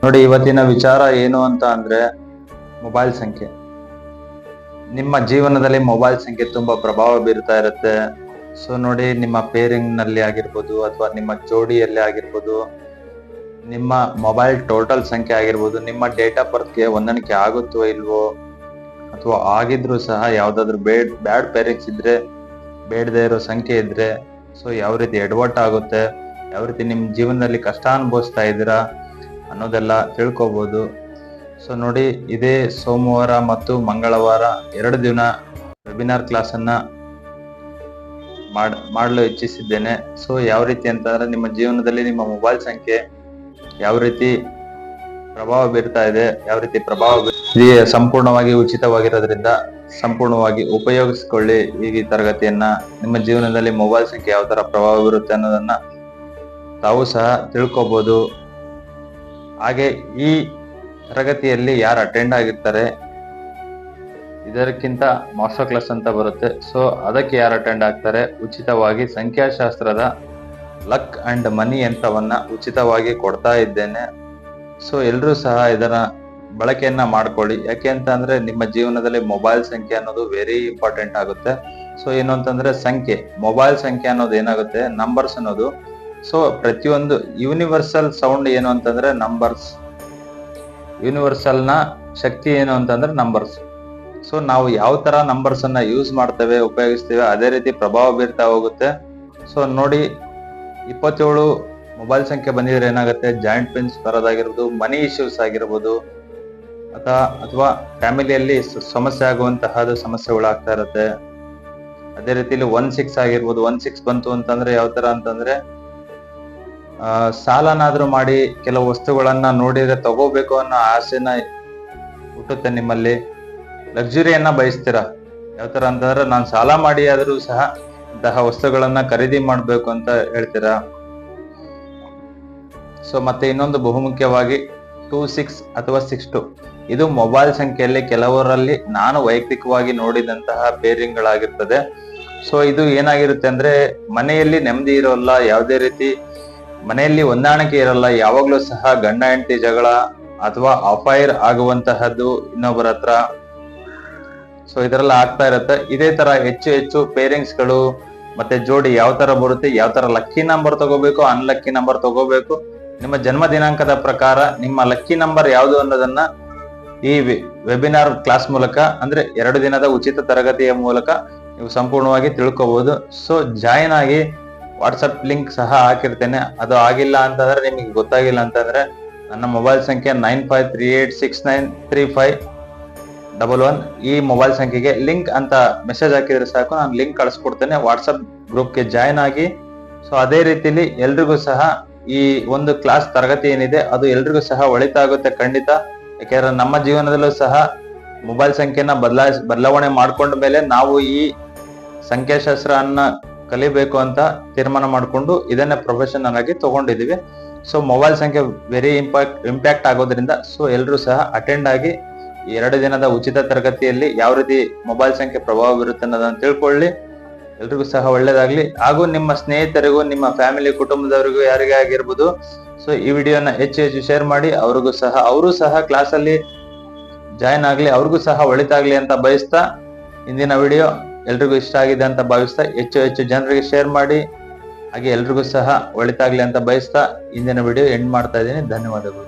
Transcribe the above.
ನೋಡಿ, ಇವತ್ತಿನ ವಿಚಾರ ಏನು ಅಂತ ಅಂದ್ರೆ ಮೊಬೈಲ್ ಸಂಖ್ಯೆ. ನಿಮ್ಮ ಜೀವನದಲ್ಲಿ ಮೊಬೈಲ್ ಸಂಖ್ಯೆ ತುಂಬಾ ಪ್ರಭಾವ ಬೀರ್ತಾ ಇರುತ್ತೆ. ಸೊ ನೋಡಿ, ನಿಮ್ಮ ಪೇರಿಂಗ್ ನಲ್ಲಿ ಆಗಿರ್ಬೋದು ಅಥವಾ ನಿಮ್ಮ ಜೋಡಿಯಲ್ಲಿ ಆಗಿರ್ಬೋದು, ನಿಮ್ಮ ಮೊಬೈಲ್ ಟೋಟಲ್ ಸಂಖ್ಯೆ ಆಗಿರ್ಬೋದು, ನಿಮ್ಮ ಡೇಟ್ ಆಫ್ ಬರ್ತ್ಗೆ ಹೊಂದಾಣಿಕೆ ಆಗುತ್ತೋ ಇಲ್ವೋ, ಅಥವಾ ಆಗಿದ್ರು ಸಹ ಯಾವ್ದಾದ್ರು ಬ್ಯಾಡ್ ಪೇರಿಂಗ್ಸ್ ಇದ್ರೆ, ಬೇಡದೇ ಇರೋ ಸಂಖ್ಯೆ ಇದ್ರೆ, ಸೊ ಯಾವ ರೀತಿ ಎಡವಟ್ ಆಗುತ್ತೆ, ಯಾವ ರೀತಿ ನಿಮ್ ಜೀವನದಲ್ಲಿ ಕಷ್ಟ ಅನುಭವಿಸ್ತಾ ಇದ್ದೀರಾ ಅನ್ನೋದೆಲ್ಲ ತಿಳ್ಕೊಬಹುದು. ಸೊ ನೋಡಿ, ಇದೇ ಸೋಮವಾರ ಮತ್ತು ಮಂಗಳವಾರ 2 ದಿನ ವೆಬಿನಾರ್ ಕ್ಲಾಸ್ ಅನ್ನ ಮಾಡಲು ಇಚ್ಛಿಸಿದ್ದೇನೆ. ಸೊ ಯಾವ ರೀತಿ ಅಂತಂದ್ರೆ, ನಿಮ್ಮ ಜೀವನದಲ್ಲಿ ನಿಮ್ಮ ಮೊಬೈಲ್ ಸಂಖ್ಯೆ ಯಾವ ರೀತಿ ಪ್ರಭಾವ ಬೀರ್ತಾ ಇದೆ, ಯಾವ ರೀತಿ ಸಂಪೂರ್ಣವಾಗಿ ಉಚಿತವಾಗಿರೋದ್ರಿಂದ ಸಂಪೂರ್ಣವಾಗಿ ಉಪಯೋಗಿಸಿಕೊಳ್ಳಿ ಈ ತರಗತಿಯನ್ನ. ನಿಮ್ಮ ಜೀವನದಲ್ಲಿ ಮೊಬೈಲ್ ಸಂಖ್ಯೆ ಯಾವ ತರ ಪ್ರಭಾವ ಬೀರುತ್ತೆ ಅನ್ನೋದನ್ನ ತಾವು ಸಹ ತಿಳ್ಕೊಬಹುದು. ಹಾಗೆ ಈ ತರಗತಿಯಲ್ಲಿ ಯಾರು ಅಟೆಂಡ್ ಆಗಿರ್ತಾರೆ, ಇದಕ್ಕಿಂತ ಮಾಸ್ಟರ್ ಕ್ಲಾಸ್ ಅಂತ ಬರುತ್ತೆ. ಸೊ ಅದಕ್ಕೆ ಯಾರು ಅಟೆಂಡ್ ಆಗ್ತಾರೆ, ಉಚಿತವಾಗಿ ಸಂಖ್ಯಾಶಾಸ್ತ್ರದ ಲಕ್ ಅಂಡ್ ಮನಿ ಯಂತ್ರವನ್ನ ಉಚಿತವಾಗಿ ಕೊಡ್ತಾ ಇದ್ದೇನೆ. ಸೊ ಎಲ್ರೂ ಸಹ ಇದರ ಬಳಕೆಯನ್ನ ಮಾಡ್ಕೊಳ್ಳಿ. ಯಾಕೆ ಅಂತ ಅಂದ್ರೆ, ನಿಮ್ಮ ಜೀವನದಲ್ಲಿ ಮೊಬೈಲ್ ಸಂಖ್ಯೆ ಅನ್ನೋದು ವೆರಿ ಇಂಪಾರ್ಟೆಂಟ್ ಆಗುತ್ತೆ. ಸೊ ಏನು ಅಂತಂದ್ರೆ, ಮೊಬೈಲ್ ಸಂಖ್ಯೆ ಅನ್ನೋದು ಏನಾಗುತ್ತೆ, ನಂಬರ್ಸ್ ಅನ್ನೋದು. ಸೊ ಪ್ರತಿಯೊಂದು ಯೂನಿವರ್ಸಲ್ ಸೌಂಡ್ ಏನು ಅಂತಂದ್ರೆ ನಂಬರ್ಸ್, ಯೂನಿವರ್ಸಲ್ ನ ಶಕ್ತಿ ಏನು ಅಂತಂದ್ರೆ ನಂಬರ್ಸ್. ಸೊ ನಾವು ಯಾವ ತರ ನಂಬರ್ಸ್ ಅನ್ನ ಯೂಸ್ ಮಾಡ್ತೇವೆ, ಉಪಯೋಗಿಸ್ತೇವೆ, ಅದೇ ರೀತಿ ಪ್ರಭಾವ ಬೀರ್ತಾ ಹೋಗುತ್ತೆ. ಸೊ ನೋಡಿ, 27 ಮೊಬೈಲ್ ಸಂಖ್ಯೆ ಬಂದಿದ್ರೆ ಏನಾಗುತ್ತೆ, ಜಾಯಿಂಟ್ ಪೇನ್ಸ್ ಬರೋದಾಗಿರ್ಬೋದು, ಮನಿ ಇಶ್ಯೂಸ್ ಆಗಿರ್ಬೋದು, ಅಥವಾ ಫ್ಯಾಮಿಲಿಯಲ್ಲಿ ಸಮಸ್ಯೆ ಆಗುವಂತಹದ್ದು ಸಮಸ್ಯೆಗಳು ಆಗ್ತಾ ಇರುತ್ತೆ. ಅದೇ ರೀತಿಯಲ್ಲಿ 16 ಆಗಿರ್ಬೋದು. 16 ಬಂತು ಅಂತಂದ್ರೆ ಯಾವ ತರ ಅಂತಂದ್ರೆ, ಸಾಲನಾದ್ರೂ ಮಾಡಿ ಕೆಲವು ವಸ್ತುಗಳನ್ನ ನೋಡಿದ್ರೆ ತಗೋಬೇಕು ಅನ್ನೋ ಆಸೆನ ಹುಟ್ಟುತ್ತೆ ನಿಮ್ಮಲ್ಲಿ. ಲಕ್ಸುರಿಯನ್ನ ಬಯಸ್ತೀರಾ. ಯಾವ ತರ ಅಂತಂದ್ರೆ, ನಾನು ಸಾಲ ಮಾಡಿ ಆದ್ರೂ ಸಹ ಇಂತಹ ವಸ್ತುಗಳನ್ನ ಖರೀದಿ ಮಾಡ್ಬೇಕು ಅಂತ ಹೇಳ್ತೀರಾ. ಸೊ ಮತ್ತೆ ಇನ್ನೊಂದು ಬಹುಮುಖ್ಯವಾಗಿ 26 ಅಥವಾ 62, ಇದು ಮೊಬೈಲ್ ಸಂಖ್ಯೆಯಲ್ಲಿ ಕೆಲವರಲ್ಲಿ ನಾನು ವೈಯಕ್ತಿಕವಾಗಿ ನೋಡಿದಂತಹ ಪೇರಿಂಗ್ ಗಳಾಗಿರ್ತದೆ. ಸೊ ಇದು ಏನಾಗಿರುತ್ತೆ ಅಂದ್ರೆ, ಮನೆಯಲ್ಲಿ ನೆಮ್ಮದಿ ಇರೋಲ್ಲ, ಯಾವುದೇ ರೀತಿ ಮನೆಯಲ್ಲಿ ಹೊಂದಾಣಿಕೆ ಇರಲ್ಲ, ಯಾವಾಗ್ಲೂ ಸಹ ಗಂಡ ಹೆಂಡತಿ ಜಗಳ ಅಥವಾ ಅಫೈರ್ ಆಗುವಂತಹದ್ದು ಇನ್ನೊಬ್ಬರ ಹತ್ರ. ಸೊ ಇದರೆಲ್ಲ ಆಗ್ತಾ ಇರುತ್ತೆ. ಇದೇ ತರ ಹೆಚ್ಚು ಪೇರಿಂಗ್ಸ್ ಗಳು ಮತ್ತೆ ಜೋಡಿ ಯಾವ ತರ ಬರುತ್ತೆ, ಯಾವ ತರ ಲಕ್ಕಿ ನಂಬರ್ ತಗೋಬೇಕು, ಅನ್ಲಕ್ಕಿ ನಂಬರ್ ತಗೋಬೇಕು, ನಿಮ್ಮ ಜನ್ಮ ದಿನಾಂಕದ ಪ್ರಕಾರ ನಿಮ್ಮ ಲಕ್ಕಿ ನಂಬರ್ ಯಾವುದು ಅನ್ನೋದನ್ನ ಈ ವೆಬಿನಾರ್ ಕ್ಲಾಸ್ ಮೂಲಕ, ಅಂದ್ರೆ 2 ದಿನದ ಉಚಿತ ತರಗತಿಯ ಮೂಲಕ ನೀವು ಸಂಪೂರ್ಣವಾಗಿ ತಿಳ್ಕೋಬಹುದು. ಸೊ ಜಾಯಿನ್ ಆಗಿ. ವಾಟ್ಸಪ್ ಲಿಂಕ್ ಸಹ ಹಾಕಿರ್ತೇನೆ. ಅದು ಆಗಿಲ್ಲ ಅಂತಂದ್ರೆ, ನಿಮಗೆ ಗೊತ್ತಾಗಿಲ್ಲ ಅಂತಂದ್ರೆ, ನನ್ನ ಮೊಬೈಲ್ ಸಂಖ್ಯೆ 9538693511 ಈ ಮೊಬೈಲ್ ಸಂಖ್ಯೆಗೆ ಲಿಂಕ್ ಅಂತ ಮೆಸೇಜ್ ಹಾಕಿದ್ರೆ ಸಾಕು, ನಾನು ಲಿಂಕ್ ಕಳಿಸ್ಕೊಡ್ತೇನೆ. ವಾಟ್ಸಪ್ ಗ್ರೂಪ್ಗೆ ಜಾಯಿನ್ ಆಗಿ. ಸೊ ಅದೇ ರೀತಿಲಿ ಎಲ್ರಿಗೂ ಸಹ ಈ ಒಂದು ಕ್ಲಾಸ್ ತರಗತಿ ಏನಿದೆ ಅದು ಎಲ್ರಿಗೂ ಸಹ ಒಳಿತಾಗುತ್ತೆ ಖಂಡಿತ. ಯಾಕೆಂದ್ರೆ ನಮ್ಮ ಜೀವನದಲ್ಲೂ ಸಹ ಮೊಬೈಲ್ ಸಂಖ್ಯೆನ ಬದಲಾವಣೆ ಮಾಡ್ಕೊಂಡ ಮೇಲೆ ನಾವು ಈ ಸಂಖ್ಯಾಶಾಸ್ತ್ರ ಅನ್ನ ಕಲಿಬೇಕು ಅಂತ ತೀರ್ಮಾನ ಮಾಡಿಕೊಂಡು ಇದನ್ನೇ ಪ್ರೊಫೆಷನಲ್ ಆಗಿ ತಗೊಂಡಿದೀವಿ. ಸೊ ಮೊಬೈಲ್ ಸಂಖ್ಯೆ ವೆರಿ ಇಂಪ್ಯಾಕ್ಟ್ ಆಗೋದ್ರಿಂದ ಸೊ ಎಲ್ರೂ ಸಹ ಅಟೆಂಡ್ ಆಗಿ 2 ದಿನದ ಉಚಿತ ತರಗತಿಯಲ್ಲಿ ಯಾವ ರೀತಿ ಮೊಬೈಲ್ ಸಂಖ್ಯೆ ಪ್ರಭಾವ ಬೀರುತ್ತೆ ಅನ್ನೋದನ್ನ ತಿಳ್ಕೊಳ್ಳಿ. ಎಲ್ರಿಗೂ ಸಹ ಒಳ್ಳೇದಾಗ್ಲಿ. ಹಾಗೂ ನಿಮ್ಮ ಸ್ನೇಹಿತರಿಗೂ, ನಿಮ್ಮ ಫ್ಯಾಮಿಲಿ ಕುಟುಂಬದವರಿಗೂ ಯಾರಿಗೇ ಆಗಿರ್ಬೋದು, ಸೊ ಈ ವಿಡಿಯೋನ ಹೆಚ್ಚು ಶೇರ್ ಮಾಡಿ. ಅವರು ಸಹ ಕ್ಲಾಸ್ ಅಲ್ಲಿ ಜಾಯಿನ್ ಆಗ್ಲಿ, ಅವ್ರಿಗೂ ಸಹ ಒಳಿತಾಗ್ಲಿ ಅಂತ ಬಯಸ್ತಾ, ಇಂದಿನ ವಿಡಿಯೋ ಎಲ್ರಿಗೂ ಇಷ್ಟ ಆಗಿದೆ ಅಂತ ಭಾವಿಸ್ತಾ ಹೆಚ್ಚು ಜನರಿಗೆ ಶೇರ್ ಮಾಡಿ. ಹಾಗೆ ಎಲ್ರಿಗೂ ಸಹ ಒಳಿತಾಗ್ಲಿ ಅಂತ ಬಯಸ್ತಾ ಇಂದಿನ ವಿಡಿಯೋ ಎಂಡ್ ಮಾಡ್ತಾ ಇದ್ದೀನಿ. ಧನ್ಯವಾದಗಳು.